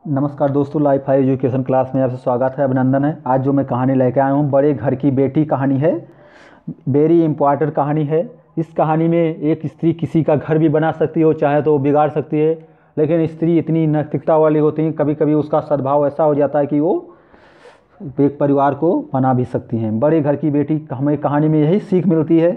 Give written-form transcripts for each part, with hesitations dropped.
नमस्कार दोस्तों, life high education class में आपसे स्वागत है, अभिनंदन है। आज जो मैं कहानी लेके आया हूँ, बड़े घर की बेटी कहानी है। वेरी इम्पॉर्टेंट कहानी है। इस कहानी में एक स्त्री किसी का घर भी बना सकती है, वो चाहे तो वो बिगाड़ सकती है, लेकिन स्त्री इतनी नैतिकता वाली होती है, कभी कभी उसका सद्भाव ऐसा हो जाता है कि वो एक परिवार को बना भी सकती हैं। बड़े घर की बेटी, हमें कहानी में यही सीख मिलती है।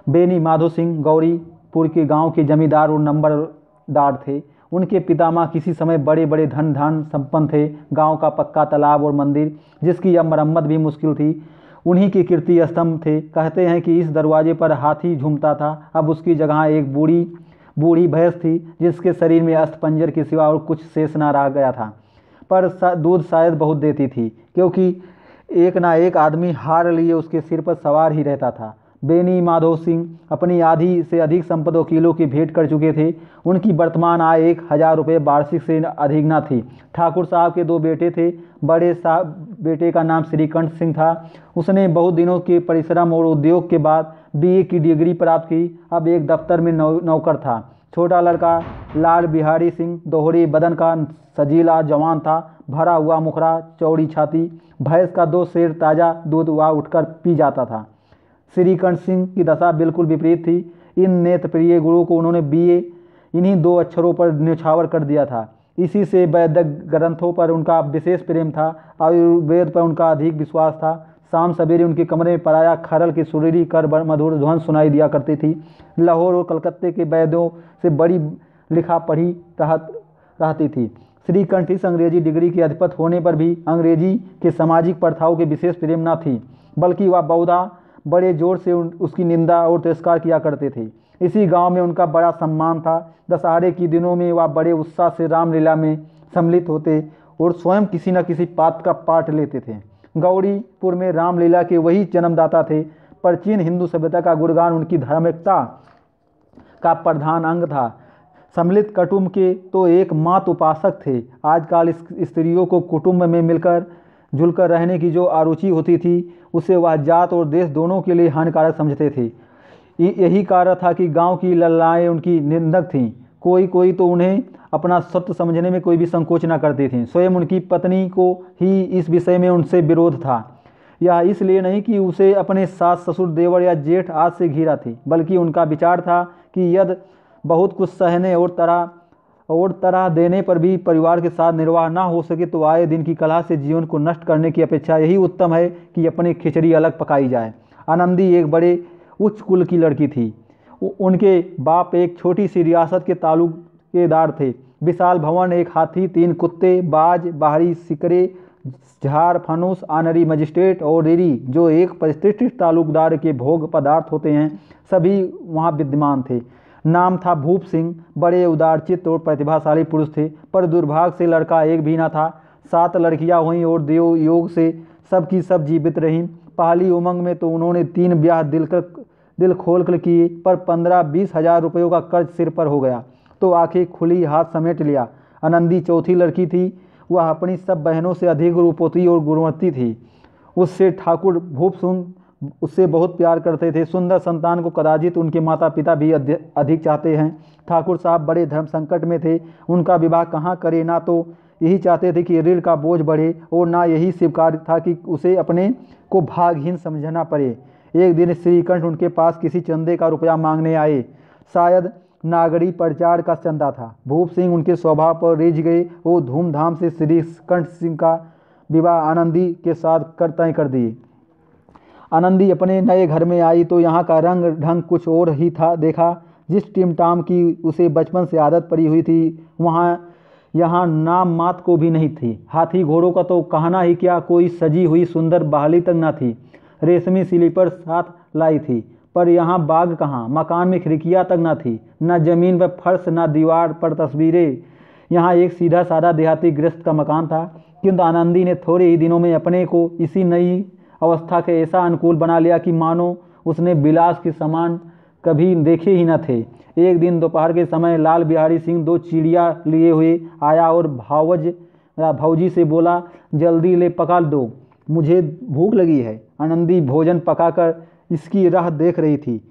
बेनी माधो सिंह गौरीपुर के गांव के जमींदार और नंबरदार थे। उनके पितामह किसी समय बड़े बड़े धन संपन्न थे। गांव का पक्का तालाब और मंदिर, जिसकी अब मरम्मत भी मुश्किल थी, उन्हीं के कीर्ति स्तंभ थे। कहते हैं कि इस दरवाजे पर हाथी झूमता था। अब उसकी जगह एक बूढ़ी बूढ़ी भैंस थी, जिसके शरीर में अस्थिपंजर के सिवा और कुछ शेष न रह गया था, पर दूध शायद बहुत देती थी, क्योंकि एक ना एक आदमी हार लिए उसके सिर पर सवार ही रहता था। बेनी माधो सिंह अपनी आधी से अधिक संपत्ति वकीलों की भेंट कर चुके थे। उनकी वर्तमान आय 1,000 रुपये वार्षिक से अधिक न थी। ठाकुर साहब के 2 बेटे थे। बड़े साहब बेटे का नाम श्रीकंठ सिंह था। उसने बहुत दिनों के परिश्रम और उद्योग के बाद BA की डिग्री प्राप्त की। अब एक दफ्तर में नौकर था। छोटा लड़का लाल बिहारी सिंह दोहरे बदन का सजीला जवान था, भरा हुआ मुखड़ा, चौड़ी छाती। भैंस का 2 सेर ताज़ा दूध वह उठकर पी जाता था। श्रीकंठ सिंह की दशा बिल्कुल विपरीत थी। इन नेत्रप्रिय गुरु को उन्होंने BA इन्हीं 2 अक्षरों पर न्यौछावर कर दिया था। इसी से वैदिक ग्रंथों पर उनका विशेष प्रेम था। आयुर्वेद पर उनका अधिक विश्वास था। शाम सवेरे उनके कमरे में पराया खरल की सुरीली कर मधुर ध्वनि सुनाई दिया करती थी। लाहौर और कलकत्ते के वैद्यों से बड़ी लिखा पढ़ी रहती थी। श्रीकंठ इस अंग्रेजी डिग्री के अधिपत होने पर भी अंग्रेजी के सामाजिक प्रथाओं के विशेष प्रेम न थी, बल्कि वह बहुधा बड़े जोर से उसकी निंदा और तिरस्कार किया करते थे। इसी गांव में उनका बड़ा सम्मान था। दशहरे के दिनों में वह बड़े उत्साह से रामलीला में सम्मिलित होते और स्वयं किसी न किसी पात्र का पाठ लेते थे। गौरीपुर में रामलीला के वही जन्मदाता थे। प्राचीन हिंदू सभ्यता का गुणगान उनकी धार्मिकता का प्रधान अंग था। सम्मिलित कुटुंब के तो एक मात उपासक थे। आजकल स्त्रियों को कुटुंब में मिलकर जुलकर रहने की जो अरुचि होती थी, उसे वह जात और देश दोनों के लिए हानिकारक समझते थे। यही कारण था कि गांव की लड़ाएं उनकी निंदक थीं। कोई तो उन्हें अपना सत्य समझने में कोई भी संकोच न करती थी। स्वयं उनकी पत्नी को ही इस विषय में उनसे विरोध था। यह इसलिए नहीं कि उसे अपने सास ससुर देवर या जेठ आज से घिरा थी, बल्कि उनका विचार था कि यदि बहुत कुछ सहने और तरह देने पर भी परिवार के साथ निर्वाह ना हो सके, तो आए दिन की कलह से जीवन को नष्ट करने की अपेक्षा यही उत्तम है कि अपनी खिचड़ी अलग पकाई जाए। आनंदी एक बड़े उच्च कुल की लड़की थी। उनके बाप एक छोटी सी रियासत के तालुकेदार थे। विशाल भवन, एक हाथी, 3 कुत्ते, बाज, बाहरी सिकरे, झाड़ फनूस, आनरी मजिस्ट्रेट और रेरी, जो एक प्रतिष्ठित तालुकदार के भोग पदार्थ होते हैं, सभी वहाँ विद्यमान थे। नाम था भूप सिंह। बड़े उदारचित्त और प्रतिभाशाली पुरुष थे, पर दुर्भाग्य से लड़का एक भी न था। 7 लड़कियां हुईं और देव योग से सबकी सब जीवित रहीं। पहली उमंग में तो उन्होंने 3 ब्याह दिल खोल कर किए, पर 15-20 हज़ार रुपयों का कर्ज सिर पर हो गया तो आंखें खुली, हाथ समेट लिया। आनंदी चौथी लड़की थी। वह अपनी सब बहनों से अधिक रूपवती और गुणवती थी। उससे ठाकुर भूप सिंह उससे बहुत प्यार करते थे। सुंदर संतान को कदाचित उनके माता पिता भी अधिक चाहते हैं। ठाकुर साहब बड़े धर्म संकट में थे। उनका विवाह कहाँ करे, ना तो यही चाहते थे कि ऋण का बोझ बढ़े, और ना यही स्वीकार था कि उसे अपने को भागहीन समझना पड़े। एक दिन श्रीकंठ उनके पास किसी चंदे का रुपया मांगने आए। शायद नागरी प्रचार का चंदा था। भूप सिंह उनके स्वभाव पर रिझ गए। वो धूमधाम से श्रीकंठ सिंह का विवाह आनंदी के साथ तय कर दिए। आनंदी अपने नए घर में आई तो यहाँ का रंग ढंग कुछ और ही था। देखा जिस टिमटाम की उसे बचपन से आदत पड़ी हुई थी, यहाँ नाम मात को भी नहीं थी। हाथी घोड़ों का तो कहना ही क्या, कोई सजी हुई सुंदर बहाली तक न थी। रेशमी स्लीपर साथ लाई थी, पर यहाँ बाग कहाँ। मकान में खिड़कियाँ तक न थी, न जमीन पर फर्श, न दीवार पर तस्वीरें। यहाँ एक सीधा साधा देहाती गृहस्थ का मकान था। किंतु आनंदी ने थोड़े ही दिनों में अपने को इसी नई अवस्था के ऐसा अनुकूल बना लिया कि मानो उसने विलास के सामान कभी देखे ही न थे। एक दिन दोपहर के समय लाल बिहारी सिंह 2 चिड़िया लिए हुए आया और भौजी से बोला, जल्दी ले पका दो, मुझे भूख लगी है। आनंदी भोजन पकाकर इसकी राह देख रही थी।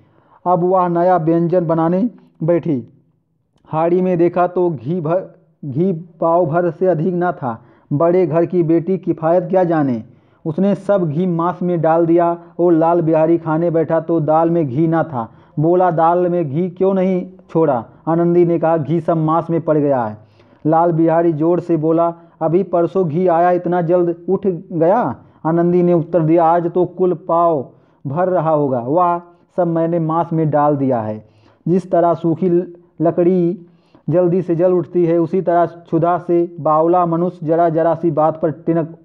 अब वह नया व्यंजन बनाने बैठी। हाड़ी में देखा तो घी घी पाव भर से अधिक न था। बड़े घर की बेटी किफ़ायत क्या जाने। उसने सब घी मांस में डाल दिया और लाल बिहारी खाने बैठा तो दाल में घी न था। बोला, दाल में घी क्यों नहीं छोड़ा। आनंदी ने कहा, घी सब मांस में पड़ गया है। लाल बिहारी जोर से बोला, अभी परसों घी आया, इतना जल्द उठ गया। आनंदी ने उत्तर दिया, आज तो कुल पाव भर रहा होगा। वह सब मैंने मांस में डाल दिया है। जिस तरह सूखी लकड़ी जल्दी से जल उठती है, उसी तरह क्षुधा से बावला मनुष्य जरा जरा सी बात पर टिनक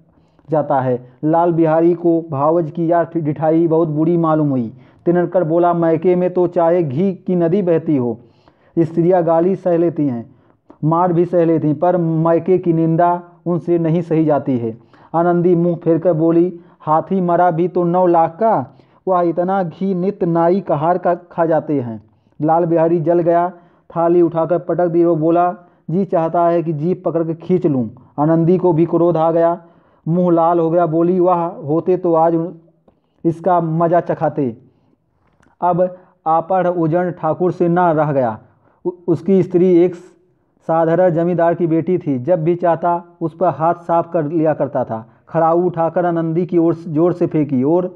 जाता है। लाल बिहारी को भावज की यह ढिठाई बहुत बुरी मालूम हुई। तिनक कर बोला, मैके में तो चाहे घी की नदी बहती हो, स्त्रियां गाली सह लेती हैं, मार भी सह लेती, पर मैके की निंदा उनसे नहीं सही जाती है। आनंदी मुंह फेरकर बोली, हाथी मरा भी तो 9 लाख का, वह इतना घी नित्य नाई कहार का खा जाते हैं। लाल बिहारी जल गया, थाली उठाकर पटक दी और बोला, जी चाहता है कि जीभ पकड़ के खींच लूँ। आनंदी को भी क्रोध आ गया, मुंह लाल हो गया। बोली, वह होते तो आज इसका मजा चखाते। अब आपड़ उजड़ ठाकुर से न रह गया। उसकी स्त्री एक साधारण जमींदार की बेटी थी। जब भी चाहता उस पर हाथ साफ कर लिया करता था। खड़ाऊ उठाकर आनंदी की ओर जोर से फेंकी और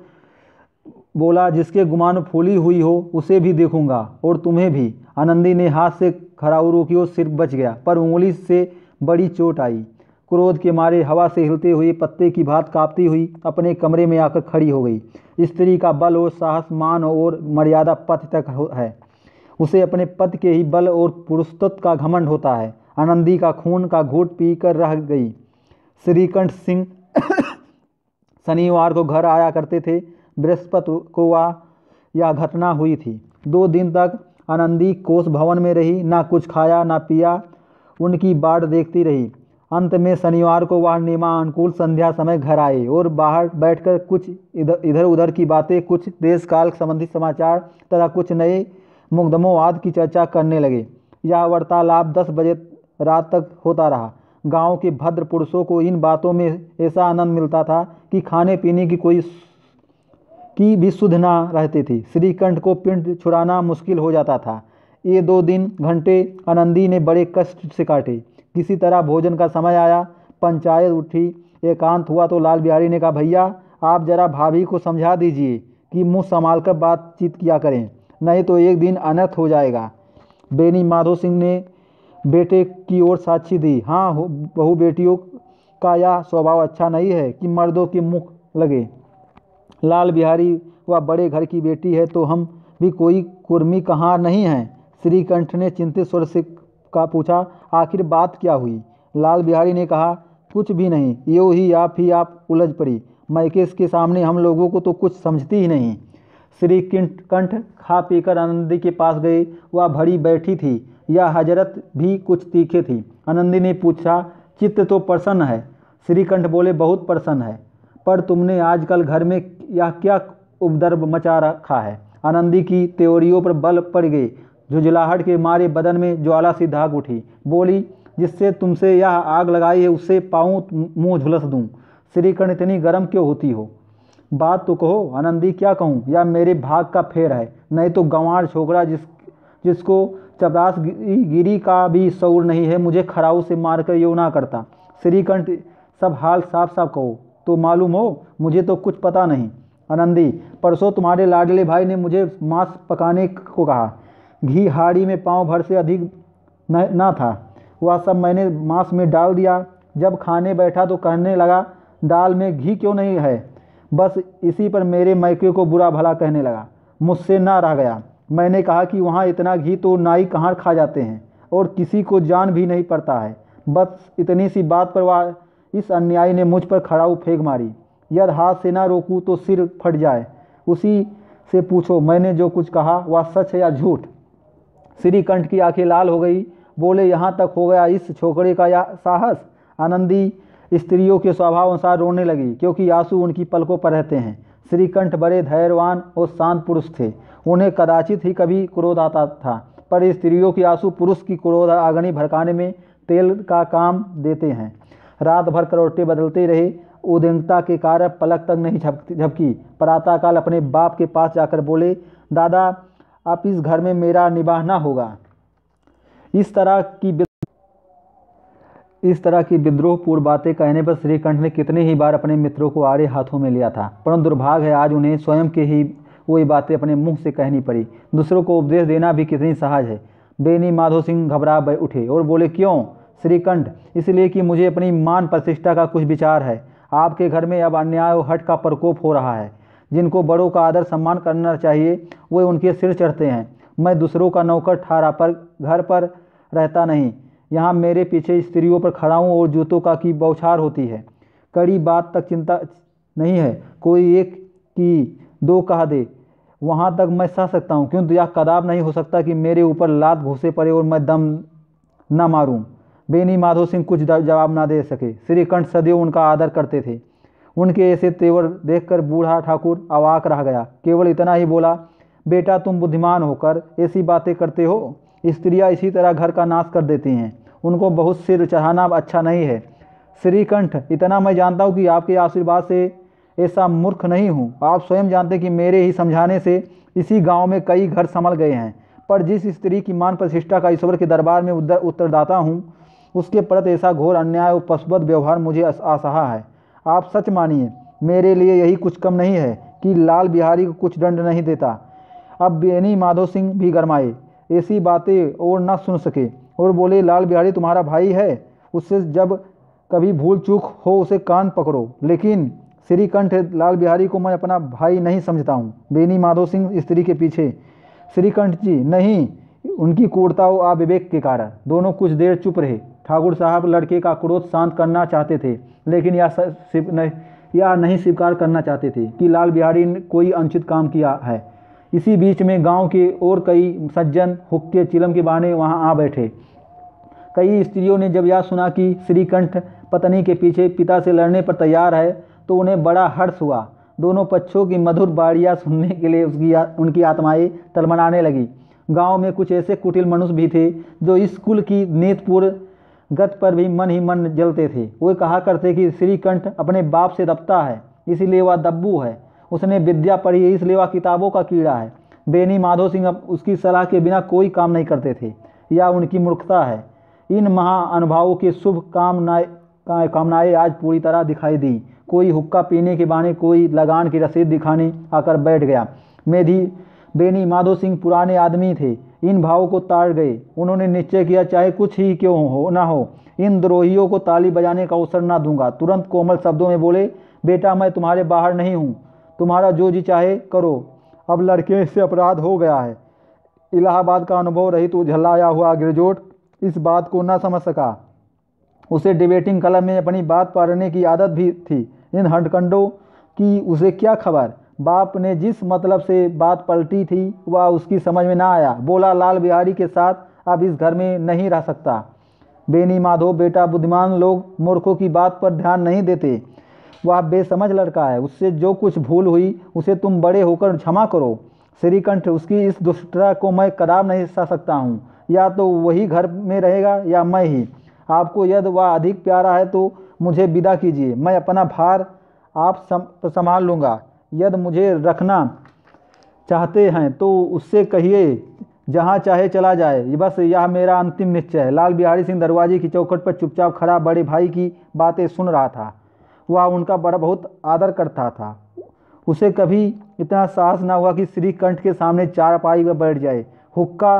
बोला, जिसके गुमान फूली हुई हो उसे भी देखूंगा और तुम्हें भी। आनंदी ने हाथ से खड़ाऊ रोकी और सिर बच गया, पर उंगली से बड़ी चोट आई। क्रोध के मारे हवा से हिलते हुए पत्ते की भांति कांपती हुई अपने कमरे में आकर खड़ी हो गई। स्त्री का बल और साहस, मान और मर्यादा पति तक है। उसे अपने पति के ही बल और पुरुषत्व का घमंड होता है। आनंदी का खून का घूंट पीकर रह गई। श्रीकंठ सिंह शनिवार को घर आया करते थे। बृहस्पति को यह घटना हुई थी। 2 दिन तक आनंदी कोष भवन में रही, ना कुछ खाया ना पिया, उनकी बाट देखती रही। अंत में शनिवार को वह नियमानुकूल संध्या समय घर आए और बाहर बैठकर कुछ इधर उधर की बातें, कुछ देश काल संबंधी समाचार तथा कुछ नए मुकदमों की चर्चा करने लगे। यह वार्तालाप 10 बजे रात तक होता रहा। गांव के भद्र पुरुषों को इन बातों में ऐसा आनंद मिलता था कि खाने पीने की भी सुध ना रहती थी। श्रीकंठ को पिंड छुड़ाना मुश्किल हो जाता था। ये 2 दिन घंटे आनंदी ने बड़े कष्ट से काटे। किसी तरह भोजन का समय आया, पंचायत उठी, एकांत हुआ तो लाल बिहारी ने कहा, भैया आप जरा भाभी को समझा दीजिए कि मुंह संभाल कर बातचीत किया करें, नहीं तो एक दिन अनर्थ हो जाएगा। बेनी माधो सिंह ने बेटे की ओर साक्षी दी। हाँ, बहू बेटियों का यह स्वभाव अच्छा नहीं है कि मर्दों के मुख लगे। लाल बिहारी वह बड़े घर की बेटी है तो हम भी कोई कुर्मी कहाँ नहीं हैं। श्रीकंठ ने चिंतित स्वर से पूछा, आखिर बात क्या हुई। लाल बिहारी ने कहा, कुछ भी नहीं, यूँ ही आप उलझ पड़ी। मैके के सामने हम लोगों को तो कुछ समझती ही नहीं। श्रीकंठ खा पीकर आनंदी के पास गए। वह भरी बैठी थी, यह हजरत भी कुछ तीखे थी। आनंदी ने पूछा, चित्त तो प्रसन्न है। श्रीकंठ बोले, बहुत प्रसन्न है, पर तुमने आजकल घर में यह क्या उपद्रव मचा रखा है। आनंदी की त्योरियों पर बल पड़ गए। झुंझलाहट के मारे बदन में ज्वाला सी धाग उठी। बोली, जिससे तुमसे यह आग लगाई है उससे पाऊँ मुँह झुलस दूँ। श्रीकंठ, इतनी गर्म क्यों होती हो, बात तो कहो। आनंदी, क्या कहूँ, यह मेरे भाग का फेर है, नहीं तो गंवार छोकरा जिसको चपरास गिरी का भी शऊर नहीं है, मुझे खड़ाऊ से मारकर यूँ ना करता। श्रीकंठ, सब हाल साफ साफ कहो तो मालूम हो, मुझे तो कुछ पता नहीं। आनंदी, परसों तुम्हारे लाडले भाई ने मुझे मांस पकाने को कहा। घी हाड़ी में पाँव भर से अधिक न था, वह सब मैंने मांस में डाल दिया। जब खाने बैठा तो कहने लगा, दाल में घी क्यों नहीं है। बस इसी पर मेरे मैके को बुरा भला कहने लगा। मुझसे ना रह गया। मैंने कहा कि वहाँ इतना घी तो नाई कहाँ खा जाते हैं और किसी को जान भी नहीं पड़ता है। बस इतनी सी बात पर वह इस अन्यायी ने मुझ पर खड़ाऊ फेंक मारी। यदि हाथ से ना रोकूं तो सिर फट जाए। उसी से पूछो मैंने जो कुछ कहा वह सच है या झूठ। श्रीकंठ की आंखें लाल हो गई। बोले, यहाँ तक हो गया इस छोकरे का या साहस। आनंदी स्त्रियों के स्वभाव अनुसार रोने लगी, क्योंकि आंसू उनकी पलकों पर रहते हैं। श्रीकंठ बड़े धैर्यवान और शांत पुरुष थे। उन्हें कदाचित ही कभी क्रोध आता था, पर स्त्रियों के आंसू पुरुष की क्रोध आगनी भड़काने में तेल का काम देते हैं। रात भर करवटें बदलते रहे। उद्विग्नता के कारण पलक तक नहीं झपकी। प्रातःकाल अपने बाप के पास जाकर बोले, दादा अब इस घर में मेरा निबाह ना होगा। इस तरह की इस तरह की विद्रोहपूर्ण बातें कहने पर श्रीकंठ ने कितने ही बार अपने मित्रों को आड़े हाथों में लिया था, परंतु दुर्भाग्य है आज उन्हें स्वयं के ही वही बातें अपने मुंह से कहनी पड़ी। दूसरों को उपदेश देना भी कितनी सहज है। बेनी माधो सिंह घबरा उठे और बोले, क्यों श्रीकंठ? इसलिए कि मुझे अपनी मान प्रतिष्ठा का कुछ विचार है। आपके घर में अब अन्याय और हठ का प्रकोप हो रहा है। जिनको बड़ों का आदर सम्मान करना चाहिए वे उनके सिर चढ़ते हैं। मैं दूसरों का नौकर ठहरा पर घर पर रहता नहीं, यहाँ मेरे पीछे स्त्रियों पर खड़ा हूँ और जूतों का की बौछार होती है। कड़ी बात तक चिंता नहीं है, कोई एक की दो कह दे, वहाँ तक मैं सह सकता हूँ, क्योंकि यह कदाप नहीं हो सकता कि मेरे ऊपर लात घुसे पड़े और मैं दम न मारूं। बेनी माधो सिंह कुछ जवाब ना दे सके। श्रीकंठ सदैव उनका आदर करते थे। उनके ऐसे तेवर देखकर बूढ़ा ठाकुर अवाक रह गया। केवल इतना ही बोला, बेटा तुम बुद्धिमान होकर ऐसी बातें करते हो। स्त्रियां इसी तरह घर का नाश कर देती हैं, उनको बहुत सिर चढ़ाना अच्छा नहीं है। श्रीकंठ, इतना मैं जानता हूँ कि आपके आशीर्वाद से ऐसा मूर्ख नहीं हूँ। आप स्वयं जानते कि मेरे ही समझाने से इसी गांव में कई घर संभल गए हैं, पर जिस स्त्री की मान प्रतिष्ठा का ईश्वर के दरबार में उत्तरदाता हूँ, उसके प्रति ऐसा घोर अन्याय और पशुवत व्यवहार मुझे असहा है। आप सच मानिए, मेरे लिए यही कुछ कम नहीं है कि लाल बिहारी को कुछ दंड नहीं देता। अब बेनी माधो सिंह भी गरमाए, ऐसी बातें और न सुन सके और बोले, लाल बिहारी तुम्हारा भाई है, उससे जब कभी भूल चूक हो उसे कान पकड़ो। लेकिन श्रीकंठ, लाल बिहारी को मैं अपना भाई नहीं समझता हूँ। बेनी माधो सिंह स्त्री के पीछे, श्रीकंठ जी नहीं, उनकी क्रूरता और अविवेक के कारण। दोनों कुछ देर चुप रहे। ठाकुर साहब लड़के का क्रोध शांत करना चाहते थे, लेकिन यह नहीं स्वीकार करना चाहते थे कि लाल बिहारी ने कोई अनुचित काम किया है। इसी बीच में गांव के और कई सज्जन हुक्के चिलम के बहाने वहां आ बैठे। कई स्त्रियों ने जब यह सुना कि श्रीकंठ पत्नी के पीछे पिता से लड़ने पर तैयार है तो उन्हें बड़ा हर्ष हुआ। दोनों पक्षों की मधुर बाड़ियाँ सुनने के लिए उनकी आत्माएं तलमनाने लगी। गांव में कुछ ऐसे कुटिल मनुष्य भी थे जो इस कुल की नीतपूर्ण गत पर भी मन ही मन जलते थे। वे कहा करते कि श्रीकंठ अपने बाप से दबता है, इसलिए वह दब्बू है। उसने विद्या पढ़ी है, इसलिए वह किताबों का कीड़ा है। बेनी माधो सिंह अब उसकी सलाह के बिना कोई काम नहीं करते थे। यह उनकी मूर्खता है। इन महाअनुभावों की शुभ कामनाएं आज पूरी तरह दिखाई दी। कोई हुक्का पीने के बहाने, कोई लगान की रसीद दिखाने आकर बैठ गया। बेनी माधो सिंह पुराने आदमी थे, इन भावों को ताड़ गए। उन्होंने निश्चय किया, चाहे कुछ ही क्यों हो ना हो, इन द्रोहियों को ताली बजाने का अवसर ना दूंगा। तुरंत कोमल शब्दों में बोले, बेटा मैं तुम्हारे बाहर नहीं हूँ, तुम्हारा जो जी चाहे करो। अब लड़के से अपराध हो गया है। इलाहाबाद का अनुभव रहित झल्लाया हुआ गिरजोट इस बात को न समझ सका। उसे डिबेटिंग क्लब में अपनी बात पढ़ने की आदत भी थी। इन हंडकंडों की उसे क्या खबर। बाप ने जिस मतलब से बात पलटी थी वह उसकी समझ में ना आया। बोला, लाल बिहारी के साथ अब इस घर में नहीं रह सकता। बेनी माधो, बेटा बुद्धिमान लोग मूर्खों की बात पर ध्यान नहीं देते। वह बेसमझ लड़का है, उससे जो कुछ भूल हुई उसे तुम बड़े होकर क्षमा करो। श्रीकंठ, उसकी इस दुष्टता को मैं कदाप नहीं सह सकता हूँ। या तो वही घर में रहेगा या मैं ही। आपको यदि वह अधिक प्यारा है तो मुझे विदा कीजिए, मैं अपना भार आप संभाल लूँगा। यदि मुझे रखना चाहते हैं तो उससे कहिए जहाँ चाहे चला जाए, बस यह मेरा अंतिम निश्चय है। लाल बिहारी सिंह दरवाजे की चौखट पर चुपचाप खड़ा बड़े भाई की बातें सुन रहा था। वह उनका बहुत आदर करता था। उसे कभी इतना साहस न हुआ कि श्रीकंठ के सामने चारपाई पर बैठ जाए, हुक्का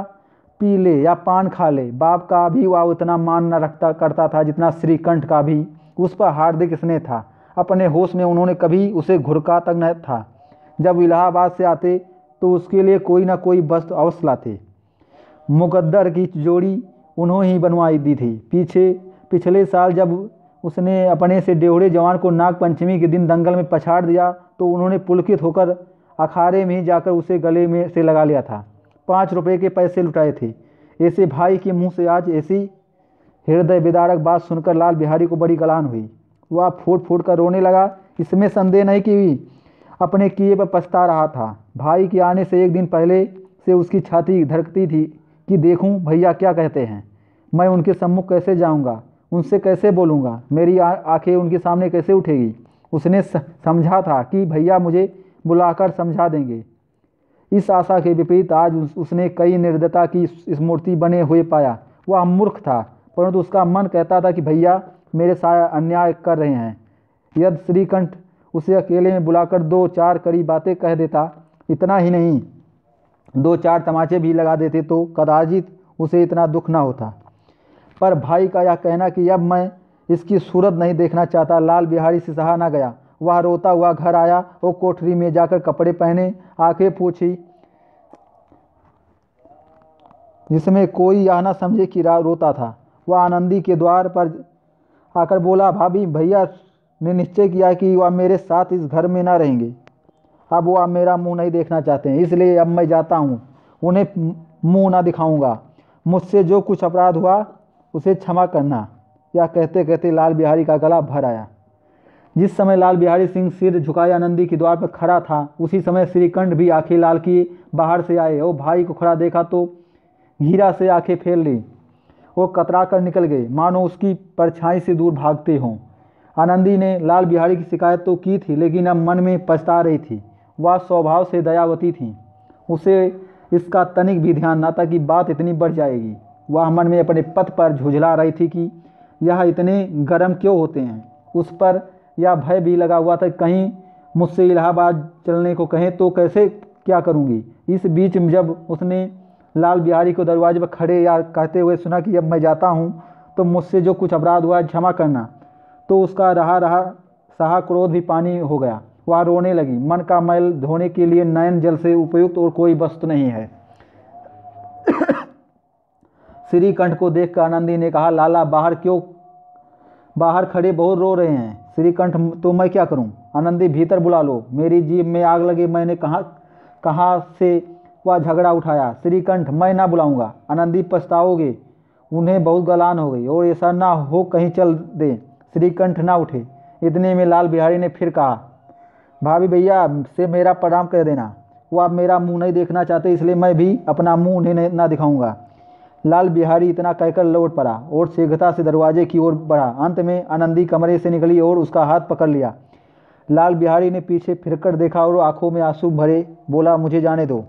पी ले या पान खा ले। बाप का भी वह उतना मान न करता था जितना श्रीकंठ का भी उस पर हार्दिक स्नेह था। अपने होश में उन्होंने कभी उसे घुरका तक न था। जब इलाहाबाद से आते तो उसके लिए कोई ना कोई वस्त्र अवश्य लाते। मुकद्दर की जोड़ी उन्होंने ही बनवाई दी थी। पिछले साल जब उसने अपने से डेढ़े जवान को नाग पंचमी के दिन दंगल में पछाड़ दिया तो उन्होंने पुलकित होकर अखाड़े में ही जाकर उसे गले में से लगा लिया था। 5 रुपए के पैसे लुटाए थे। ऐसे भाई के मुंह से आज ऐसी हृदय विदारक बात सुनकर लाल बिहारी को बड़ी गलान हुई। वह फूट फूट कर रोने लगा। इसमें संदेह नहीं कि अपने किए पर पछता रहा था। भाई के आने से एक दिन पहले से उसकी छाती धड़कती थी कि देखूं भैया क्या कहते हैं। मैं उनके सम्मुख कैसे जाऊंगा, उनसे कैसे बोलूंगा, मेरी आंखें उनके सामने कैसे उठेगी। उसने समझा था कि भैया मुझे बुलाकर समझा देंगे। इस आशा के विपरीत आज उसने कई निर्दयता की स्मृति बने हुए पाया। वह मूर्ख था, परंतु उसका मन कहता था कि भैया मेरे साथ अन्याय कर रहे हैं। यदि श्रीकंठ उसे अकेले में बुलाकर 2-4 कड़ी बातें कह देता, इतना ही नहीं 2-4 तमाचे भी लगा देते तो कदाचित उसे इतना दुख न होता। पर भाई का यह कहना कि अब मैं इसकी सूरत नहीं देखना चाहता, लाल बिहारी से सहा न गया। वह रोता हुआ घर आया और कोठरी में जाकर कपड़े पहने, आंखें पूछी जिसमें कोई यह न समझे कि रोता था। वह आनंदी के द्वार पर आकर बोला, भाभी भैया ने निश्चय किया कि वह मेरे साथ इस घर में ना रहेंगे। अब वह मेरा मुंह नहीं देखना चाहते हैं, इसलिए अब मैं जाता हूँ, उन्हें मुंह ना दिखाऊंगा। मुझसे जो कुछ अपराध हुआ उसे क्षमा करना। यह कहते कहते लाल बिहारी का गला भर आया। जिस समय लाल बिहारी सिंह सिर झुकाए आनंदी के द्वार पर खड़ा था, उसी समय श्रीकंठ भी आंखें लाल किए बाहर से आए और भाई को खड़ा देखा तो घीरा से आंखें फेर ली। वो कतरा कर निकल गए, मानो उसकी परछाई से दूर भागते हों। आनंदी ने लाल बिहारी की शिकायत तो की थी, लेकिन अब मन में पछता रही थी। वह स्वभाव से दयावती थी, उसे इसका तनिक भी ध्यान न था कि बात इतनी बढ़ जाएगी। वह मन में अपने पथ पर झुझला रही थी कि यह इतने गर्म क्यों होते हैं। उस पर यह भय भी लगा हुआ था, कहीं मुझसे इलाहाबाद चलने को कहें तो कैसे क्या करूंगी। इस बीच जब उसने लाल बिहारी को दरवाजे पर खड़े या कहते हुए सुना कि अब मैं जाता हूँ तो मुझसे जो कुछ अपराध हुआ क्षमा करना, तो उसका रहा सहा क्रोध भी पानी हो गया। वह रोने लगी। मन का मैल धोने के लिए नयन जल से उपयुक्त और कोई वस्तु नहीं है। श्रीकंठ को देखकर आनंदी ने कहा, लाला बाहर खड़े बहुत रो रहे हैं। श्रीकंठ, तो मैं क्या करूं? आनंदी, भीतर बुला लो, मेरी जीभ में आग लगे। मैंने कहाँ से वह झगड़ा उठाया। श्रीकंठ, मैं ना बुलाऊंगा। आनंदी, पछताओगे, उन्हें बहुत गलान हो गई और ऐसा ना हो कहीं चल दे। श्रीकंठ ना उठे। इतने में लाल बिहारी ने फिर कहा, भाभी भैया से मेरा प्रणाम कह देना। वो आप मेरा मुंह नहीं देखना चाहते, इसलिए मैं भी अपना मुंह उन्हें ना दिखाऊंगा। लाल बिहारी इतना कहकर लौट पड़ा और शीघ्रता से दरवाजे की ओर बढ़ा। अंत में आनंदी कमरे से निकली और उसका हाथ पकड़ लिया। लाल बिहारी ने पीछे फिरकर देखा और आंखों में आंसू भरे बोला, मुझे जाने दो।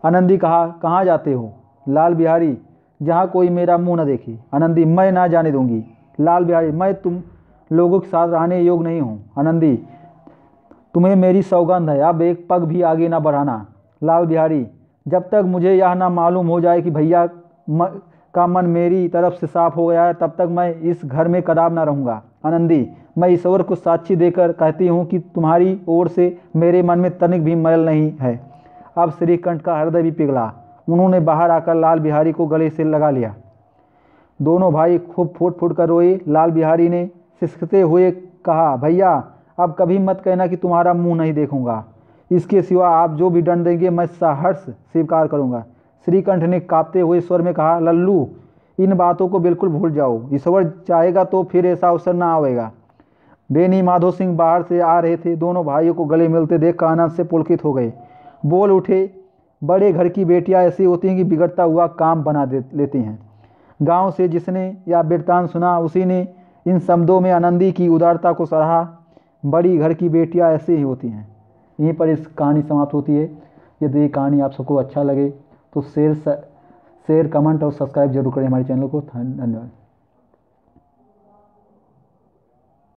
आनंदी, कहाँ जाते हो? लाल बिहारी, जहाँ कोई मेरा मुंह न देखे। आनंदी, मैं ना जाने दूंगी। लाल बिहारी, मैं तुम लोगों के साथ रहने योग्य नहीं हूँ। आनंदी, तुम्हें मेरी सौगंध है, अब एक पग भी आगे ना बढ़ाना। लाल बिहारी, जब तक मुझे यह ना मालूम हो जाए कि भैया का मन मेरी तरफ से साफ हो गया है, तब तक मैं इस घर में कदाप ना रहूँगा। आनंदी, मैं ईश्वर को साक्षी देकर कहती हूँ कि तुम्हारी ओर से मेरे मन में तनिक भी मैल नहीं है। अब श्रीकंठ का हृदय भी पिघला। उन्होंने बाहर आकर लाल बिहारी को गले से लगा लिया। दोनों भाई खूब फूट फूट कर रोए। लाल बिहारी ने सिसकते हुए कहा, भैया अब कभी मत कहना कि तुम्हारा मुंह नहीं देखूंगा। इसके सिवा आप जो भी दंड देंगे मैं सहर्ष स्वीकार करूंगा। श्रीकंठ ने कांपते हुए स्वर में कहा, लल्लू, इन बातों को बिल्कुल भूल जाओ। ईश्वर चाहेगा तो फिर ऐसा अवसर ना आएगा। बेनी माधो सिंह बाहर से आ रहे थे। दोनों भाइयों को गले मिलते देख आनंद से पुलकित हो गए। बोल उठे, बड़े घर की बेटियां ऐसी होती हैं कि बिगड़ता हुआ काम बना लेती हैं। गांव से जिसने यह वृत्तांत सुना उसी ने इन शब्दों में आनंदी की उदारता को सराहा। बड़ी घर की बेटियां ऐसी ही होती हैं। यहीं पर इस कहानी समाप्त होती है। यदि ये कहानी आप सबको अच्छा लगे तो शेयर, कमेंट और सब्सक्राइब जरूर करें हमारे चैनल को। धन्यवाद।